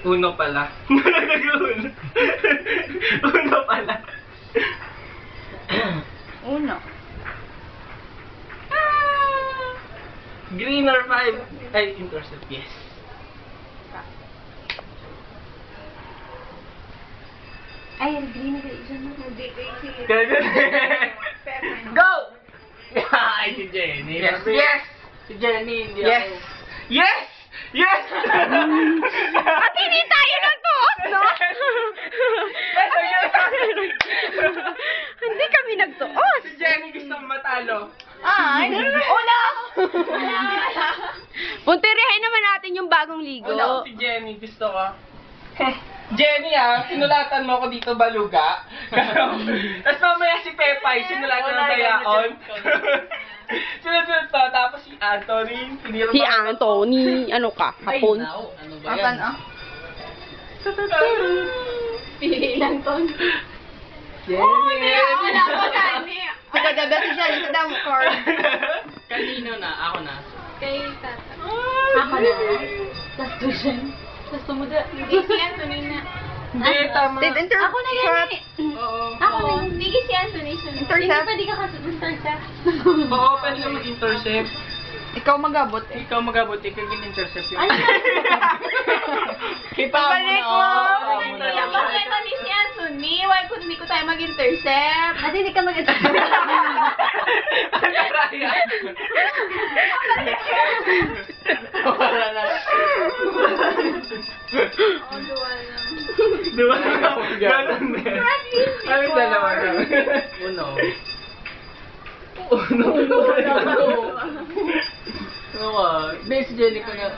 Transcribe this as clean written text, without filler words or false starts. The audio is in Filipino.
Uno pala. Uno. Uno pala. Uno. Green or 5? Ay, intercept. Yes. Ay, green na isa mo. Hindi, Go! Ay, si Jenny. Yes, yes! Si Jenny, hindi Yes. ako. Yes! Yes! At hindi tayo nagtuot, no? Hindi kami nagtuot. Si Jenny gusto matalo. Ay, una! Punterihin naman natin yung bagong ligo. Wala ko si Jenny, gusto ko. Jenny sinulatan mo ko dito baluga. Tapos mamaya si Pepay, sinulatan ng dayaon. Sunod-sunod pa, tapos si Anthony, pinirma. Si Anthony, ano ka? Hapon? Ano ba Apan, yan? Pili lang, Ton. Jenny! Wala ko tani. Pagkagabi siya, ito daw mo card. Kanino na? Ako na. Kay Tata. Ako na. Tapos to siya. Tapos tumuda. Hindi si Anthony na. Hindi, tama. Ako na yan eh. Oo. Ako na, hindi si Anthony siya. Intercept. Hindi pa di ka intercept. Oo, pwede ka mag-intercept. Ikaw magabot eh. Ikaw magabot, ikaw gin-intercept yun. Ay, Kipa mo Ibalik na. mo. Oo, mo na. Bakit kami si Anthony? Why kung hindi ko tayo mag-intercept? At hindi ka mag-intercept. Wala na. Oo, duwa lang. Diba? Ganun din. Ay, dalawa lang. Uno. Uno. Uno. Ano ka? Hindi, si Jenny ko na.